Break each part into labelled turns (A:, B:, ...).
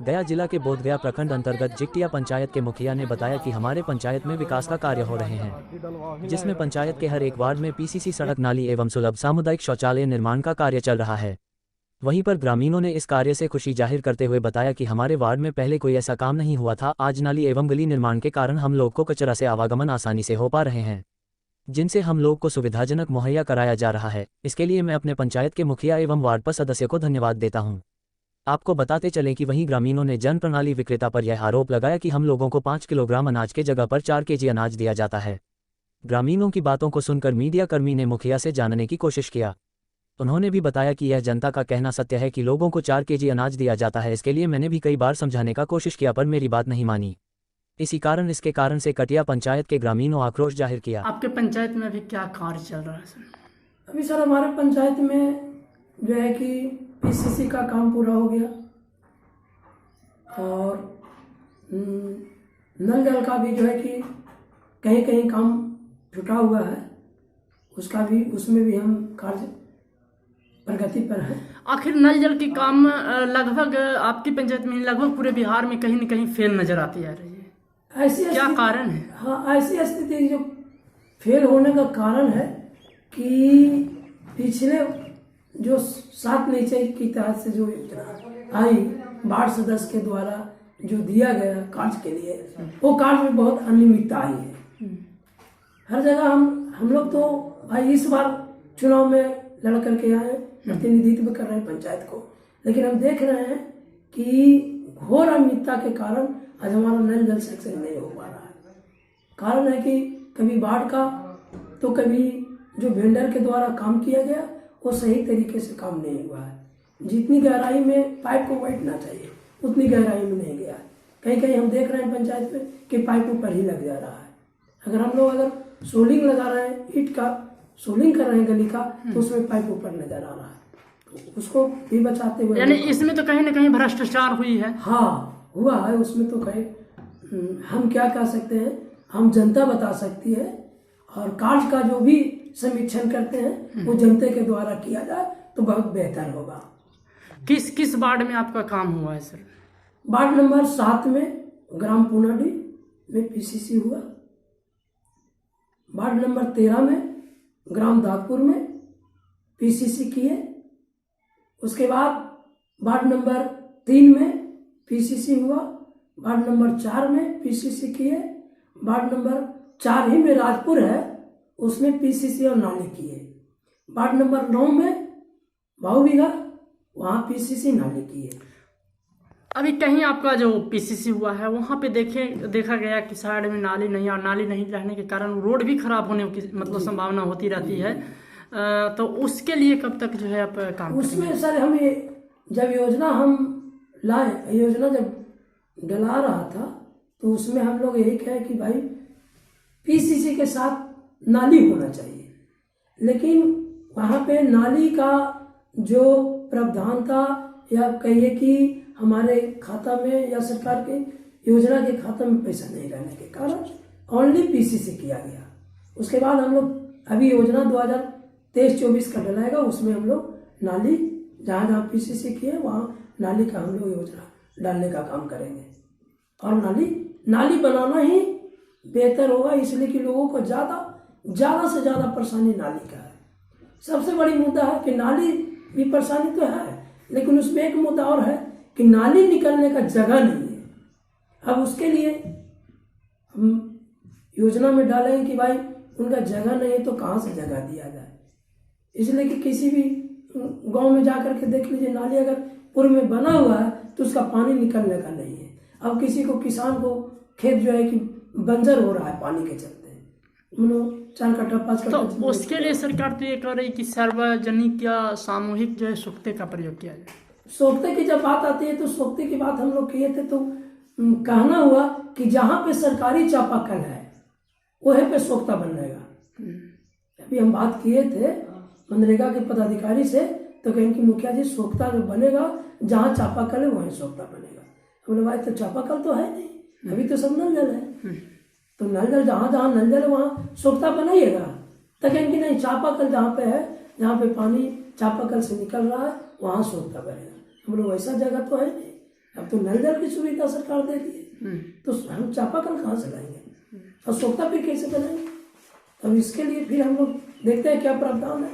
A: गया जिला के बोधगया प्रखंड अंतर्गत जिकटिया पंचायत के मुखिया ने बताया कि हमारे पंचायत में विकास का कार्य हो रहे हैं, जिसमें पंचायत के हर एक वार्ड में पीसीसी सड़क, नाली एवं सुलभ सामुदायिक शौचालय निर्माण का कार्य चल रहा है। वहीं पर ग्रामीणों ने इस कार्य से खुशी जाहिर करते हुए बताया कि हमारे वार्ड में पहले कोई ऐसा काम नहीं हुआ था। आज नाली एवं गली निर्माण के कारण हम लोग को कचरा से आवागमन आसानी से हो पा रहे हैं, जिनसे हम लोग को सुविधाजनक मुहैया कराया जा रहा है। इसके लिए मैं अपने पंचायत के मुखिया एवं वार्ड पर सदस्य को धन्यवाद देता हूं। आपको बताते चलें कि वहीं ग्रामीणों ने जन प्रणाली विक्रेता पर यह आरोप लगाया कि हम लोगों को 5 किलोग्राम अनाज के जगह पर 4 केजी अनाज दिया जाता है। ग्रामीणों की बातों को सुनकर मीडिया कर्मी ने मुखिया से जानने की कोशिश किया। उन्होंने भी बताया कि यह जनता का कहना सत्य है कि लोगों को 4 केजी अनाज दिया जाता है। इसके लिए मैंने भी कई बार समझाने का कोशिश किया पर मेरी बात नहीं मानी। इसके कारण से कटिया पंचायत के ग्रामीणों आक्रोश जाहिर किया।
B: आपके पंचायत में अभी क्या कार्य चल रहा है सर?
C: अभी सर हमारे पंचायत में जो है कि पीसीसी का काम पूरा हो गया और नल जल का भी जो है कि कहीं कहीं काम छुटा हुआ है, उसमें भी हम कार्य प्रगति पर है।
B: आखिर नल जल की काम लगभग आपकी पंचायत में लगभग पूरे बिहार में कहीं न कहीं फेल नजर आती है रही है।
C: ऐसी
B: क्या कारण है?
C: हाँ, ऐसी स्थिति जो फेल होने का कारण है कि पिछले जो 7 निश्चय की तहत से जो योजना आई वार्ड सदस्य के द्वारा जो दिया गया कार्य के लिए, वो कार्य में बहुत अनियमितता आई है। हर जगह हम लोग तो भाई इस बार चुनाव में लड़ करके आए, प्रतिनिधित्व कर रहे हैं पंचायत को, लेकिन हम देख रहे हैं कि घोर अनियमितता के कारण आज हमारा नल जल सेक्शन नहीं हो पा रहा है। कारण है कि कभी बाढ़ का तो कभी जो वेंडर के द्वारा काम किया गया वो सही तरीके से काम नहीं हुआ है। जितनी गहराई में पाइप को बैठना चाहिए उतनी गहराई में नहीं गया है। कहीं कहीं हम देख रहे हैं पंचायत में कि पाइप ऊपर ही लग जा रहा है। अगर सोलिंग लगा रहे हैं, ईंट का सोलिंग कर रहे हैं गली का, तो उसमें पाइप ऊपर नजर आ रहा है, तो उसको भी बचाते हुए,
B: यानी इसमें तो कहीं न कहीं भ्रष्टाचार हुई है।
C: हाँ, हुआ है। उसमें तो कहीं हम क्या कह सकते हैं, हम जनता बता सकती है, और कार्य का जो भी समीक्षण करते हैं वो जनता के द्वारा किया जाए तो बहुत बेहतर होगा।
B: किस वार्ड में आपका काम हुआ है सर?
C: वार्ड नंबर 7 में ग्राम पूनाडी में पीसीसी हुआ। वार्ड नंबर 13 में ग्राम दादपुर में पीसीसी किए। उसके बाद वार्ड नंबर 3 में पीसीसी हुआ। वार्ड नंबर 4 में पीसीसी किए। वार्ड नंबर 4 ही में राजपुर है, उसमें पीसीसी और नाली किए। वार्ड नंबर 9 में भाऊबीघा, वहाँ पीसीसी नाली किए।
B: अभी कहीं आपका जो पीसीसी हुआ है वहाँ पे देखा गया कि साइड में नाली नहीं, और नाली नहीं रहने के कारण रोड भी खराब होने की मतलब संभावना होती रहती है। तो उसके लिए कब तक जो है आप काम
C: उसमें
B: करेंगे?
C: सर हमें जब योजना हम लाए, योजना जब डला रहा था तो उसमें हम लोग यही कहे कि भाई पीसीसी के साथ नाली होना चाहिए, लेकिन वहाँ पे नाली का जो प्रावधान था, या कहिए कि हमारे खाता में या सरकार के योजना के खाता में पैसा नहीं रहने के कारण ओनली पीसीसी किया गया। उसके बाद हम लोग अभी योजना 2023-24 का डलाएगा, उसमें हम लोग नाली जहाँ जहाँ पीसीसी किए वहाँ नाली का हम लोग योजना डालने का काम करेंगे। और नाली बनाना ही बेहतर होगा, इसलिए कि लोगों को ज़्यादा से ज़्यादा परेशानी नाली का है। सबसे बड़ी मुद्दा है कि नाली भी परेशानी तो है, लेकिन उसमें एक मुद्दा और है कि नाली निकलने का जगह नहीं है। अब उसके लिए हम योजना में डालें कि भाई उनका जगह नहीं है तो कहाँ से जगह दिया जाए। इसलिए कि किसी भी गांव में जाकर के देख लीजिए, नाली अगर पूर्व में बना हुआ है तो उसका पानी निकलने का नहीं है। अब किसान को खेत जो है कि बंजर हो रहा है पानी के चलते, 4 कट्ठा 5 कट्ठा।
B: तो उसके लिए सरकार तो ये कर रही कि सार्वजनिक या सामूहिक जो है सोख्ते का प्रयोग किया जाए।
C: सोख्ते की जब बात आती है तो सोख्ते की बात हम लोग किए थे, तो कहना हुआ कि जहाँ पे सरकारी चापाकल है वहीं पे सोख्ता बनेगा। अभी हम बात किए थे मनरेगा के पदाधिकारी से, तो कहें कि मुखिया जी सोख्ता जो बनेगा जहाँ चापाकल है वहीं सोख्ता बनेगा। हमने भाई तो चापाकल तो है नहीं, अभी तो सब नल जल है, तो नल जल जहाँ जहाँ नल जल है वहाँ सोख्ता बनाइएगा। तो कहें कि नहीं, चापाकल जहाँ पे है, जहाँ पे पानी चापाकल से निकल रहा है वहाँ सोख्ता बनेगा। हम लोग ऐसा जगह तो है नहीं। अब तो नल जल की सुविधा सरकार दे रही है, तो हम चापाकल कहाँ से लाएंगे और सोखता फिर कैसे बनाएंगे? अब इसके लिए फिर हम लोग देखते हैं क्या प्रावधान है,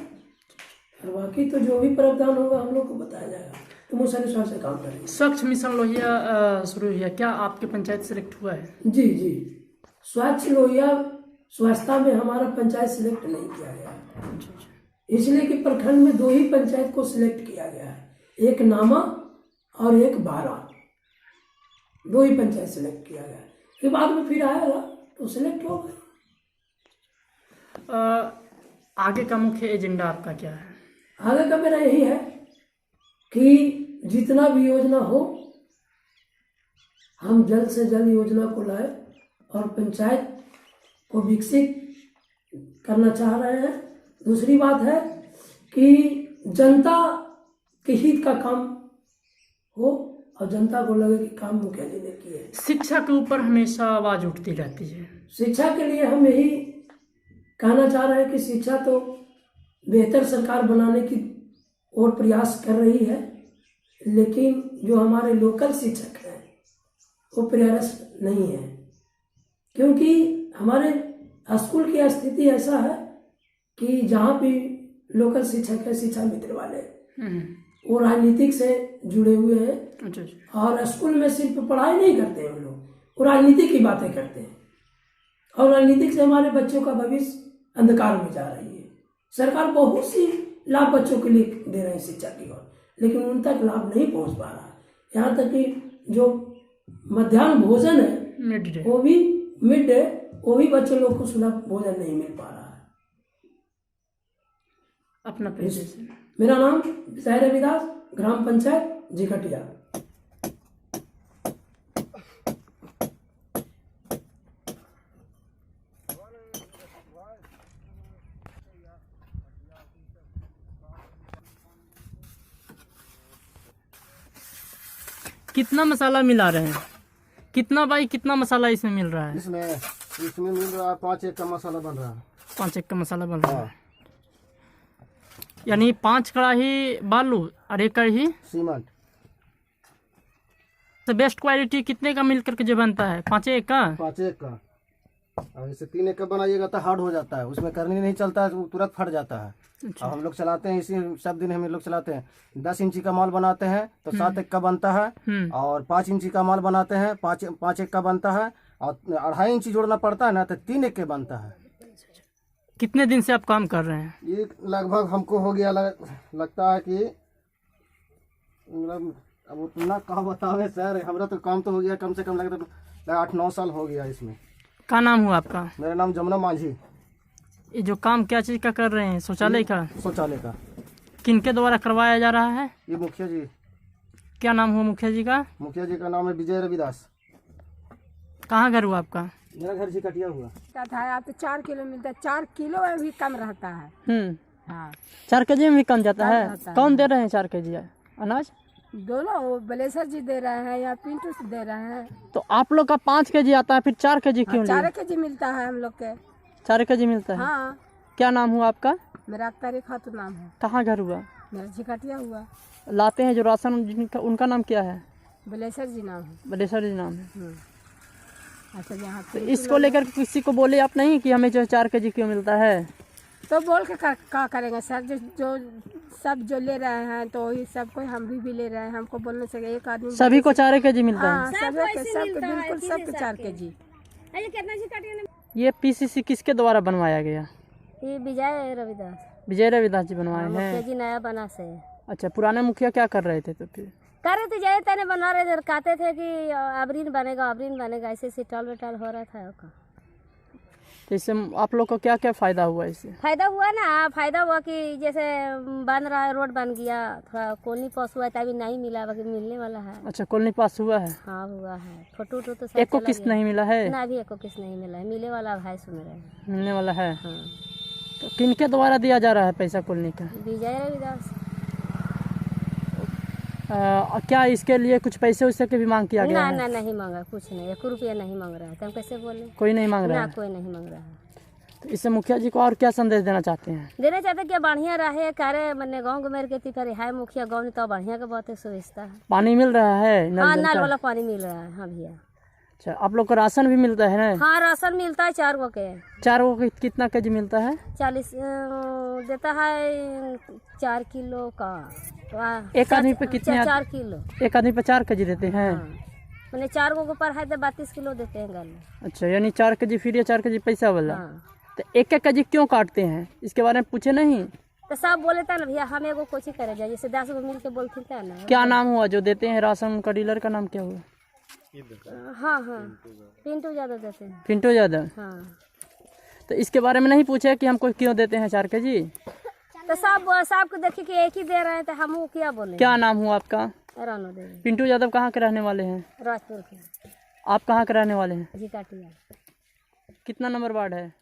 C: और बाकी तो जो भी प्रावधान होगा हम लोग को बताया जाएगा, तो वो सारे हिसाब से काम करेंगे।
B: स्वच्छ मिशन लोहिया शुरू हुआ, क्या आपके पंचायत सेलेक्ट हुआ है?
C: जी जी, स्वच्छ लोहिया स्वच्छता में हमारा पंचायत सिलेक्ट नहीं किया गया है, इसलिए कि प्रखंड में 2 ही पंचायत को सिलेक्ट किया गया है, एक नामा और एक बारा, 2 ही पंचायत सिलेक्ट किया गया है। फिर बाद में फिर आएगा तो सिलेक्ट होगा।
B: आगे का मुख्य एजेंडा आपका क्या है?
C: आगे का मेरा यही है कि जितना भी योजना हो हम जल्द से जल्द योजना को लाए और पंचायत को विकसित करना चाह रहे हैं। दूसरी बात है कि जनता के हित का काम हो और जनता को लगे कि काम मुखिया जी ने किए।
B: शिक्षा के ऊपर हमेशा आवाज उठती रहती है।
C: शिक्षा के लिए हम यही कहना चाह रहे हैं कि शिक्षा तो बेहतर सरकार बनाने की ओर प्रयास कर रही है, लेकिन जो हमारे लोकल शिक्षक हैं वो प्रयास नहीं है, क्योंकि हमारे स्कूल की स्थिति ऐसा है कि जहाँ भी लोकल शिक्षक है, शिक्षा मित्र वाले, वो राजनीतिक से जुड़े हुए हैं और स्कूल में सिर्फ पढ़ाई नहीं करते हैं, वो राजनीति की बातें करते हैं और राजनीतिक से हमारे बच्चों का भविष्य अंधकार में जा रही है। सरकार बहुत सी लाभ बच्चों के लिए दे रहे हैं शिक्षा की ओर, लेकिन उन तक लाभ नहीं पहुंच पा रहा है। यहाँ तक कि जो मध्याह्न भोजन है वो भी मिड डे, वो भी बच्चों लोग को सुलभ भोजन नहीं मिल पा रहा है।
B: अपना परिचय से।
C: मेरा नाम विजय रविदास, ग्राम पंचायत जिकटिया।
B: कितना मसाला मिला रहे हैं? कितना भाई, कितना मसाला इसमें मिल रहा है?
D: इसमें मिल रहा है 5 एक का मसाला बन रहा है।
B: 5 एक का मसाला बन रहा है, यानी 5 कड़ाही बालू और 1 कड़ाही
D: सीमेंट।
B: तो बेस्ट क्वालिटी कितने का मिल करके जो बनता है? 5 एक का?
D: 5 एक का। और इसे 3 एक का बनाइएगा तो हार्ड हो जाता है, उसमें करनी नहीं चलता है, वो तुरंत फट जाता है। अब हम लोग चलाते हैं इसी सब दिन, हम लोग चलाते हैं 10 इंची का माल बनाते हैं तो 7 एक का बनता है, और 5 इंची का माल बनाते हैं 5 एक का बनता है, और 2.5 इंची जोड़ना पड़ता है ना तो 3 एक के बनता है।
B: कितने दिन से आप काम कर रहे हैं?
D: ये लगभग हमको हो गया लगता है कि मतलब अब उतना कहाँ बतावे सर, हमारा तो काम तो हो गया कम से कम लगता है 8-9 साल हो गया इसमें।
B: क्या नाम हुआ आपका?
D: मेरा नाम जमुना मांझी।
B: ये जो काम क्या चीज़ का कर रहे हैं? शौचालय का?
D: शौचालय का।
B: किनके द्वारा करवाया जा रहा है?
D: ये मुखिया जी।
B: क्या नाम हुआ मुखिया जी का?
D: मुखिया जी का नाम है विजय रविदास।
B: कहाँ घर हुआ आपका?
D: मेरा घर जिकटिया हुआ।
E: था तो 4 किलो मिलता है, 4 किलो में भी कम रहता है। हाँ,
B: 4 kg में भी कम जाता
E: कम
B: है।
E: रहता है।
B: कौन दे रहे हैं 4 kg अनाज?
E: दोनों, वो बलेसर जी दे रहे हैं या पिंटू से दे रहे हैं।
B: तो आप लोग का 5 kg आता है, फिर 4 kg क्यों?
E: 4 केजी मिलता है हम लोग के।
B: 4 kg मिलता है।
E: हाँ,
B: क्या नाम हुआ आपका?
E: मेरा अख्तरी खातून नाम है।
B: कहाँ घर हुआ?
E: मेरा झिकटिया हुआ।
B: लाते हैं जो राशन जिनका, उनका नाम क्या है?
E: बलेसर जी नाम है।
B: बलेश्वर जी नाम है।
E: अच्छा, यहाँ
B: तो
E: पे
B: इसको लेकर किसी को बोले आप नहीं कि हमें जो 4 kg क्यों मिलता है?
E: तो बोल के क्या करेंगे सर, जो सब जो ले रहे हैं तो वही सबको हम भी ले रहे हैं, हमको बोलने से एक आदमी
B: सभी को 4 kg मिलता
E: हाँ,
B: है।
E: सबके बिल्कुल सबके 4 केजी।
B: ये पीसीसी किसके द्वारा बनवाया गया?
F: ये विजय रविदास,
B: विजय रविदास जी बनवाए
F: मुखिया
B: हैं।
F: जी नया बना से।
B: अच्छा, पुराने मुखिया क्या कर रहे थे तो फिर?
F: कर रहे थे जय तने बना रहे थे, कहते थे कि अबरीन बनेगा, ऐसे टॉल बेटाल हो रहा था।
B: तो इससे आप लोग को क्या क्या फायदा हुआ इससे?
F: फायदा हुआ ना, फायदा हुआ कि जैसे बन रहा है, रोड बन गया, थोड़ा कॉलोनी पास हुआ था, अभी नहीं मिला, बाकी मिलने वाला है।
B: अच्छा, कॉलोनी पास हुआ है?
F: हाँ हुआ है। फोटो तो सब
B: एक को
F: चला
B: किस्त
F: गया।
B: नहीं मिला है?
F: ना, अभी एक को किस्त नहीं मिला है, मिले वाला भाई सुन रहे हैं।
B: मिलने वाला है।
F: हाँ,
B: तो किनके द्वारा दिया जा रहा है पैसा कॉलोनी का?
F: विजय रविदास।
B: क्या इसके लिए कुछ पैसे वैसे की भी मांग किया गया
F: ना
B: है?
F: ना, नहीं मांगा, कुछ नहीं, 1 रुपया नहीं मांग रहा है, तो हम कैसे बोले?
B: कोई नहीं मांग रहा
F: ना,
B: है।
F: कोई नहीं मांग रहा है।
B: तो इससे मुखिया जी को और क्या संदेश देना चाहते हैं?
F: देना चाहते कि बढ़िया रहे करे मने गाँव गुमेर के तीकर है मुखिया गाँव में तो बढ़िया के बहुत सुविधा है।
B: पानी मिल रहा है
F: हाँ
B: जल
F: नल
B: का?
F: वाला पानी मिल रहा है। हाँ भैया।
B: अच्छा, आप लोग को राशन भी मिलता है ना?
F: हाँ राशन मिलता है 4 गो के।
B: 4 गो के कितना केजी मिलता है?
F: 40 देता है 4 किलो का।
B: एक आदमी पे कितने
F: 4 किलो।
B: एक आदमी पे 4 केजी देते हैं?
F: मैंने 4 गो पर है तो 32 किलो देते हैं गल।
B: अच्छा, यानी 4 केजी फ्री, 4 केजी पैसा वाला।
F: हाँ।
B: तो एक केजी क्यों काटते हैं, इसके बारे में पूछे नहीं?
F: तो सब बोले था ना भैया हम एगो कोची करे जाए, जैसे 10 गो मिल के बोलते थे ना।
B: क्या नाम हुआ जो देते हैं राशन, उनका डीलर का नाम क्या हुआ?
F: हाँ हाँ पिंटू ज्यादा देते हैं।
B: पिंटू यादव।
F: हाँ
B: तो इसके बारे में नहीं पूछे कि हमको क्यों देते हैं 4 केजी?
F: तो सब को देखे कि एक ही दे रहे हैं तो हम क्या बोले।
B: क्या नाम हुआ आपका?
F: रानो देवी।
B: पिंटू यादव कहाँ के रहने वाले हैं?
F: राजपुर के।
B: आप कहाँ के रहने वाले हैं?
F: जी काटिया।
B: कितना नंबर वार्ड है?